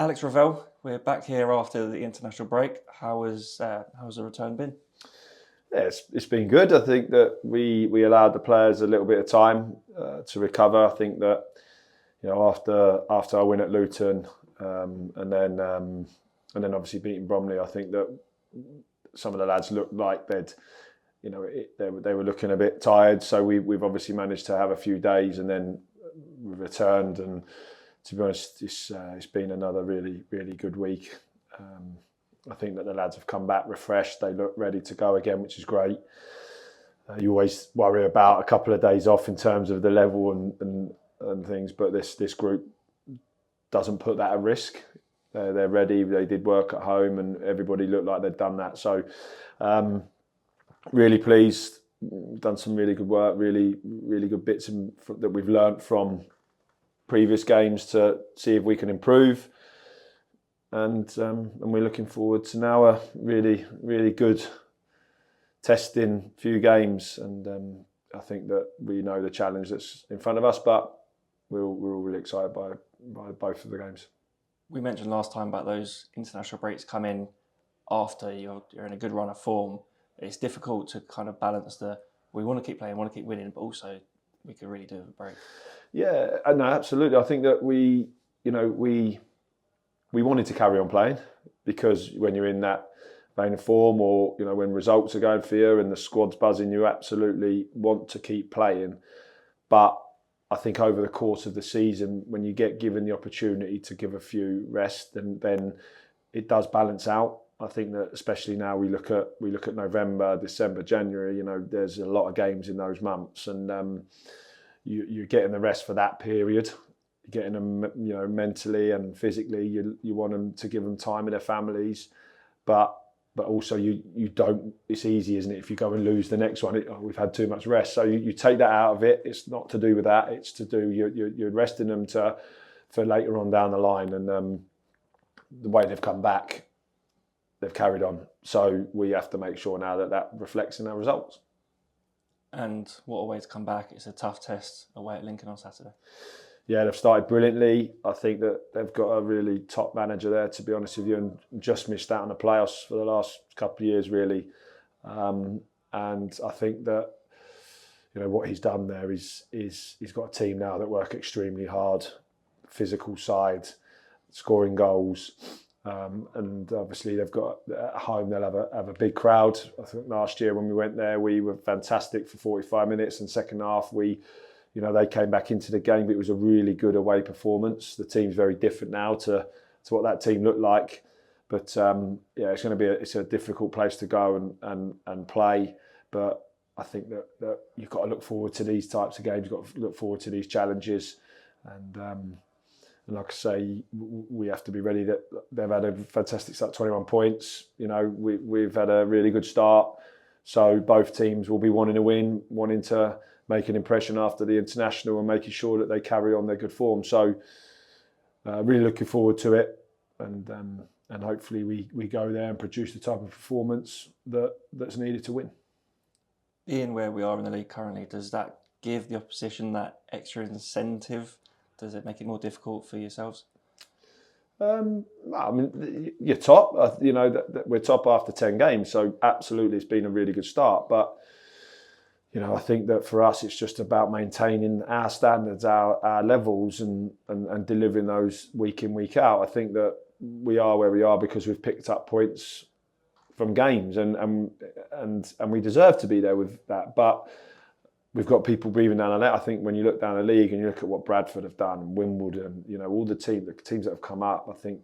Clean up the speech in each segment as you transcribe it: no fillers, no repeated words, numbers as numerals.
Alex Revell, we're back here after the international break. How's the return been? Yeah, it's been good. I think that we allowed the players a little bit of time to recover. I think that after our win at Luton and then obviously beating Bromley, I think that some of the lads looked like they were looking a bit tired. So we've obviously managed to have a few days and then we returned. And to be honest, it's been another really good week. I think that the lads have come back refreshed. They look ready to go again, which is great. You always worry about a couple of days off in terms of the level and things, but this group doesn't put that at risk. They're ready. They did work at home, and everybody looked like they'd done that. So, really pleased. Done some really good work. Really good bits that we've learnt from previous games to see if we can improve. And we're looking forward to now a really good testing few games, and I think that we know the challenge that's in front of us, but we're all really excited by both of the games. We mentioned last time about those international breaks come in after you're in a good run of form. It's difficult to kind of balance we want to keep playing, want to keep winning, but also we could really do with a break. Yeah, no, absolutely. I think that we wanted to carry on playing, because when you're in that vein of form, or when results are going for you and the squad's buzzing, you absolutely want to keep playing. But I think over the course of the season, when you get given the opportunity to give a few rest, then it does balance out. I think that especially now we look at November, December, January. There's a lot of games in those months, and you're getting the rest for that period. Getting them, mentally and physically, you want them to give them time with their families, but also you don't. It's easy, isn't it? If you go and lose the next one, we've had too much rest, so you take that out of it. It's not to do with that. It's to do you're resting them for later on down the line, and the way they've come back, they've carried on. So we have to make sure now that reflects in our results. And what a way to come back! It's a tough test away at Lincoln on Saturday. Yeah, they've started brilliantly. I think that they've got a really top manager there, to be honest with you, and just missed out on the playoffs for the last couple of years, really. And I think that what he's done there is he's got a team now that work extremely hard, physical side, scoring goals, and obviously they've got at home they'll have a big crowd. I think last year when we went there, we were fantastic for 45 minutes, and second half they came back into the game, but it was a really good away performance. The team's very different now to what that team looked like. But it's going to be a difficult place to go and play. But I think that you've got to look forward to these types of games. You've got to look forward to these challenges. And like I say, we have to be ready. That they've had a fantastic start, 21 points. We've had a really good start. So both teams will be wanting to win, wanting to make an impression after the international, and making sure that they carry on their good form. So really looking forward to it, and hopefully we go there and produce the type of performance that's needed to win. Being where we are in the league currently, does that give the opposition that extra incentive? Does it make it more difficult for yourselves? I mean, you're top. We're top after 10 games, so absolutely it's been a really good start. But I think that for us, it's just about maintaining our standards, our levels, and delivering those week in, week out. I think that we are where we are because we've picked up points from games, and we deserve to be there with that. But we've got people breathing down our neck. I think when you look down the league and you look at what Bradford have done, Wimbledon, all the teams that have come up, I think,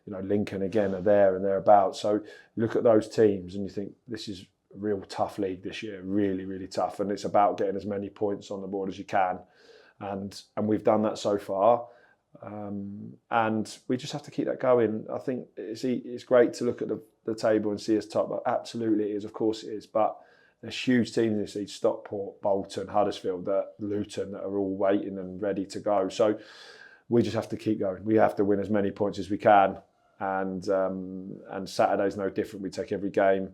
Lincoln again are there and thereabouts. So you look at those teams and you think this is a real tough league this year, really tough, and it's about getting as many points on the board as you can, and we've done that so far, and we just have to keep that going. I think it's great to look at the table and see us top, but absolutely it is, of course it is, but there's huge teams in this league: Stockport, Bolton, Huddersfield, Luton, that are all waiting and ready to go. So we just have to keep going. We have to win as many points as we can, and Saturday's no different. We take every game.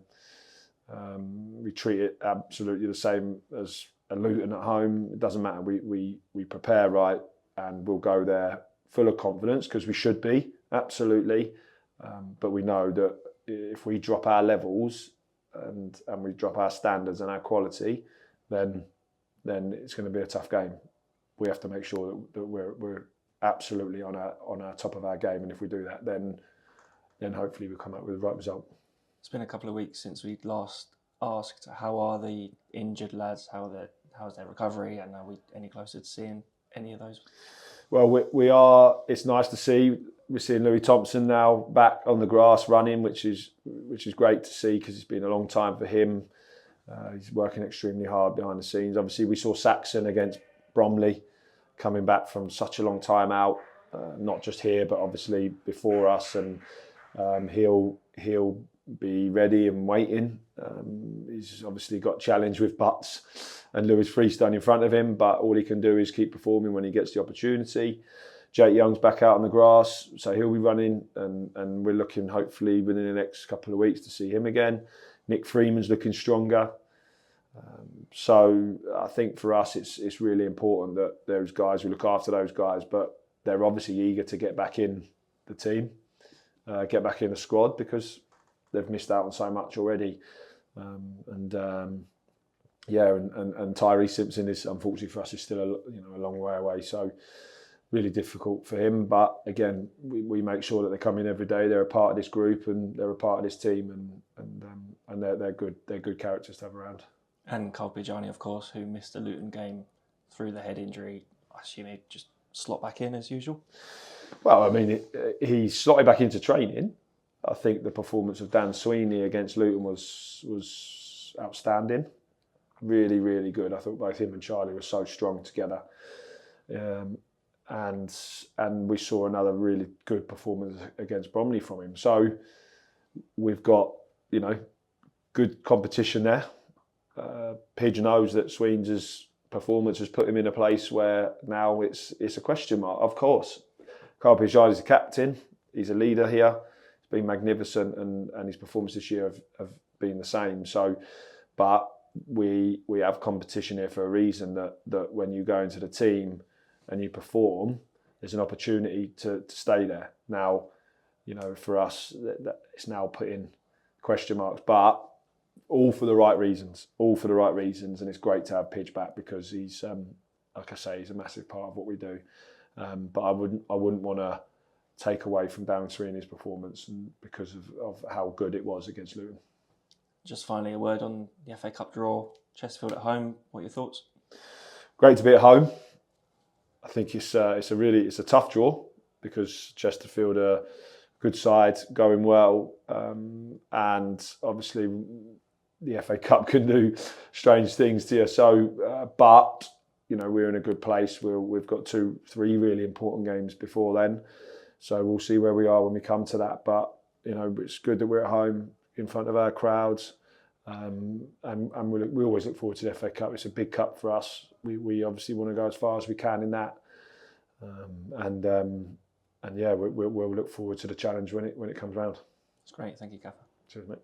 We treat it absolutely the same as a Luton at home. It doesn't matter. We prepare right, and we'll go there full of confidence, because we should be, absolutely. But we know that if we drop our levels and we drop our standards and our quality, then it's going to be a tough game. We have to make sure that we're absolutely on our top of our game, and if we do that, then hopefully we'll come up with the right result. It's been a couple of weeks since we last asked how are the injured lads, how's their recovery, and are we any closer to seeing any of those? Well, we are. It's nice to see. We're seeing Louis Thompson now back on the grass running, which is great to see, because it's been a long time for him. He's working extremely hard behind the scenes. Obviously, we saw Saxon against Bromley coming back from such a long time out, not just here, but obviously before us, and he'll be ready and waiting. He's obviously got challenged with Butts and Lewis Freestone in front of him, but all he can do is keep performing when he gets the opportunity. Jake Young's back out on the grass, so he'll be running, and we're looking hopefully within the next couple of weeks to see him again. Nick Freeman's looking stronger. So I think for us it's really important that those guys, we look after those guys, but they're obviously eager to get back in the team, get back in the squad, because they've missed out on so much already. And Tyree Simpson is, unfortunately for us, is still a long way away. So really difficult for him. But again, we make sure that they come in every day. They're a part of this group and they're a part of this team, and they're good. They're good characters to have around. And Carl Pijani, of course, who missed the Luton game through the head injury. I assume he'd just slot back in as usual. Well, I mean, he slotted back into training. I think the performance of Dan Sweeney against Luton was outstanding. Really, really good. I thought both him and Charlie were so strong together. And we saw another really good performance against Bromley from him. So we've got, good competition there. Pidge knows that Sweeney's performance has put him in a place where now it's a question mark. Of course, Carl Pijani is the captain. He's a leader here. He's been magnificent, and his performance this year have been the same. So, but we have competition here for a reason, that when you go into the team and you perform, there's an opportunity to stay there. Now, for us, it's now putting question marks, but all for the right reasons. And it's great to have Pidge back, because he's, like I say, he's a massive part of what we do. But I wouldn't want to take away from Darren Sweeney's performance because of how good it was against Luton. Just finally, a word on the FA Cup draw, Chesterfield at home. What are your thoughts? Great to be at home. I think it's a tough draw, because Chesterfield are a good side, going well, and obviously the FA Cup can do strange things to you. So, but we're in a good place. We've got 2-3 really important games before then, so we'll see where we are when we come to that. But it's good that we're at home in front of our crowds, and we always look forward to the FA Cup. It's a big cup for us. We obviously want to go as far as we can in that, and we'll look forward to the challenge when it comes round. That's great. Thank you, Gaffer. Cheers, mate.